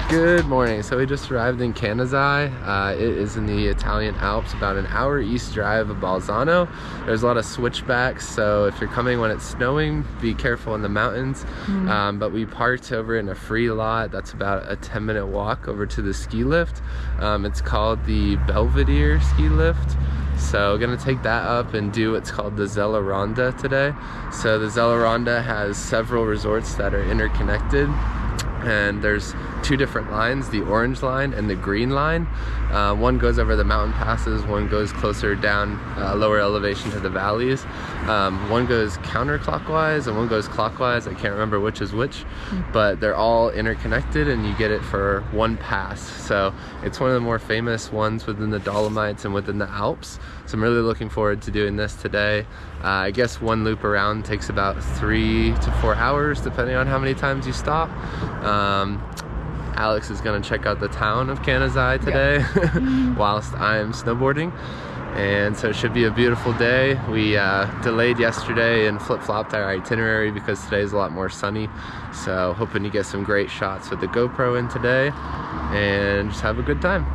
Good morning. So we just arrived in Canazei. It is in the Italian Alps, about an hour east drive of Bolzano. There's a lot of switchbacks, so if you're coming when it's snowing, be careful in the mountains. But we parked over in a free lot that's about a 10-minute walk over to the ski lift. It's called the Belvedere ski lift. So we're gonna take that up and do what's called the Sella Ronda today. So the Sella Ronda has several resorts that are interconnected, and there's two different lines, the orange line and the green line. One goes over the mountain passes, one goes closer down, lower elevation to the valleys. One goes counterclockwise and one goes clockwise. I can't remember which is which, but they're all interconnected and you get it for one pass. So it's one of the more famous ones within the Dolomites and within the Alps. So I'm really looking forward to doing this today. I guess one loop around takes about 3 to 4 hours depending on how many times you stop. Alex is going to check out the town of Canazei today whilst I'm snowboarding, and so it should be a beautiful day. We delayed yesterday and flip-flopped our itinerary because today's a lot more sunny, so hoping to get some great shots with the GoPro in today and just have a good time.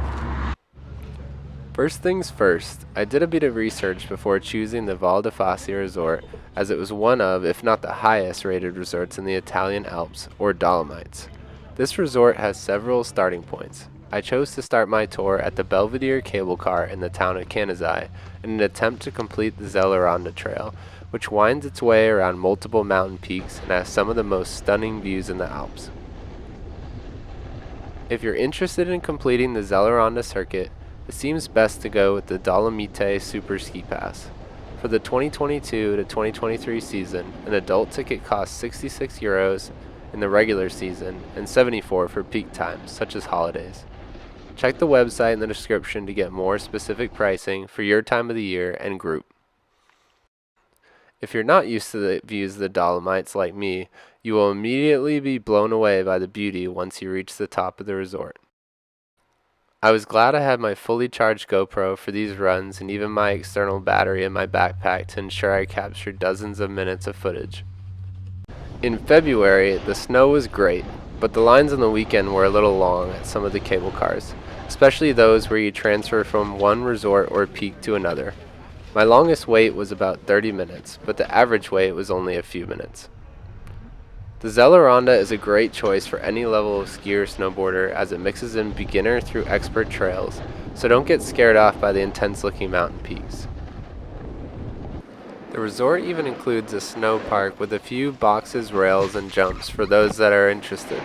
First things first, I did a bit of research before choosing the Val di Fasi resort, as it was one of, if not the highest rated resorts in the Italian Alps or Dolomites. This resort has several starting points. I chose to start my tour at the Belvedere cable car in the town of Canazei in an attempt to complete the Sella Ronda trail, which winds its way around multiple mountain peaks and has some of the most stunning views in the Alps. If you're interested in completing the Sella Ronda circuit, it seems best to go with the Dolomite Super Ski Pass. For the 2022 to 2023 season, an adult ticket costs 66 euros in the regular season and 74 for peak times, such as holidays. Check the website in the description to get more specific pricing for your time of the year and group. If you're not used to the views of the Dolomites like me, you will immediately be blown away by the beauty once you reach the top of the resort. I was glad I had my fully charged GoPro for these runs and even my external battery in my backpack to ensure I captured dozens of minutes of footage. In February, the snow was great, but the lines on the weekend were a little long at some of the cable cars, especially those where you transfer from one resort or peak to another. My longest wait was about 30 minutes, but the average wait was only a few minutes. The Sella Ronda is a great choice for any level of skier or snowboarder, as it mixes in beginner through expert trails, so don't get scared off by the intense looking mountain peaks. The resort even includes a snow park with a few boxes, rails, and jumps for those that are interested.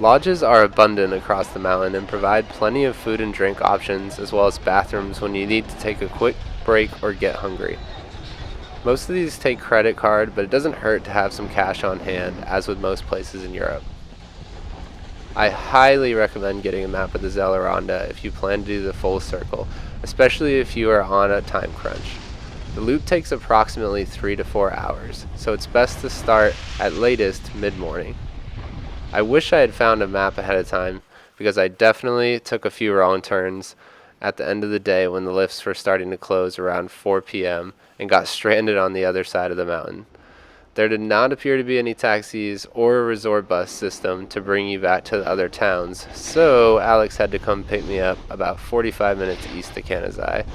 Lodges are abundant across the mountain and provide plenty of food and drink options, as well as bathrooms when you need to take a quick break or get hungry. Most of these take credit card, but it doesn't hurt to have some cash on hand, as with most places in Europe. I highly recommend getting a map of the Sella Ronda if you plan to do the full circle, especially if you are on a time crunch. The loop takes approximately 3 to 4 hours, so it's best to start at latest mid-morning. I wish I had found a map ahead of time, because I definitely took a few wrong turns at the end of the day when the lifts were starting to close around 4 p.m. and got stranded on the other side of the mountain. There did not appear to be any taxis or a resort bus system to bring you back to the other towns, so Alex had to come pick me up about 45 minutes east of Canazei,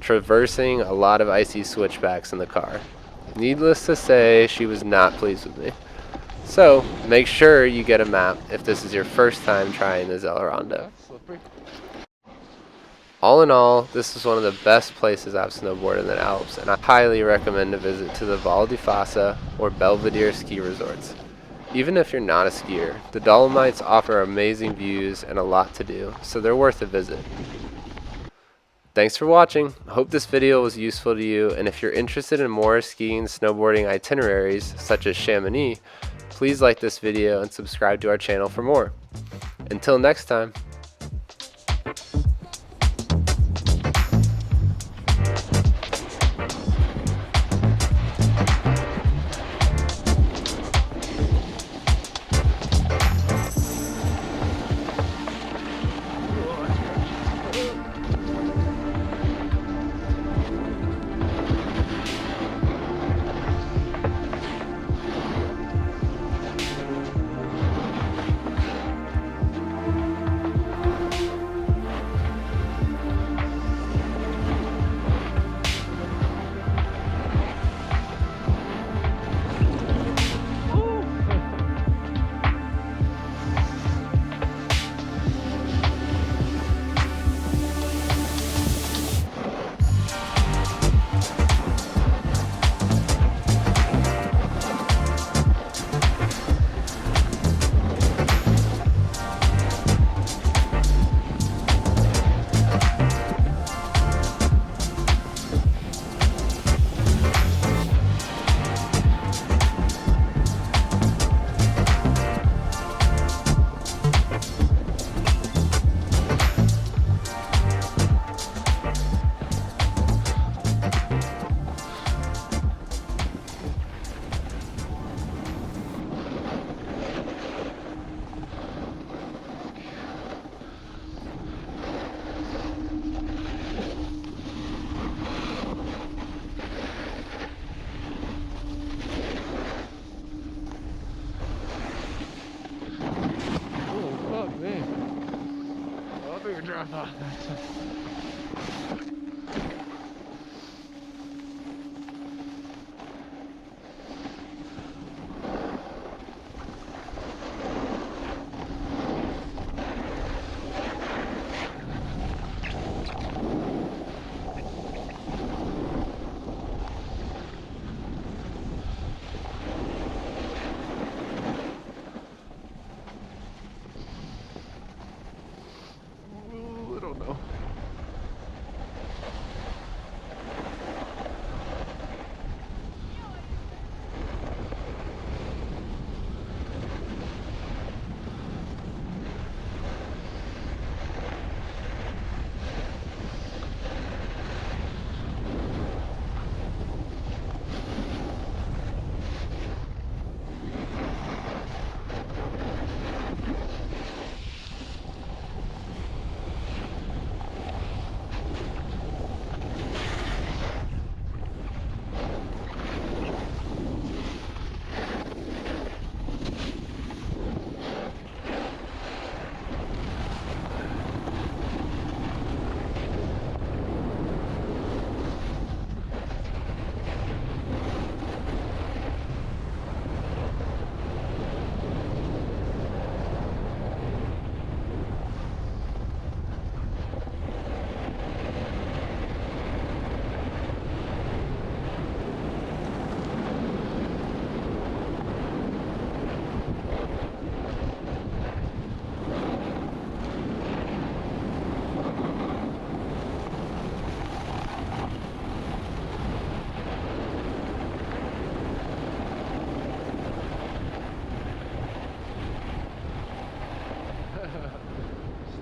traversing a lot of icy switchbacks in the car. Needless to say, she was not pleased with me. So, make sure you get a map if this is your first time trying the Sella Ronda. All in all, this is one of the best places I've snowboarded in the Alps, and I highly recommend a visit to the Val di Fasi or Belvedere ski resorts. Even if you're not a skier, the Dolomites offer amazing views and a lot to do, so they're worth a visit. Thanks for watching. I hope this video was useful to you, and if you're interested in more skiing and snowboarding itineraries, such as Chamonix, please like this video and subscribe to our channel for more. Until next time. Ooh, I don't know.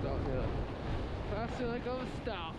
Stop, yeah. Faster, let go, stop.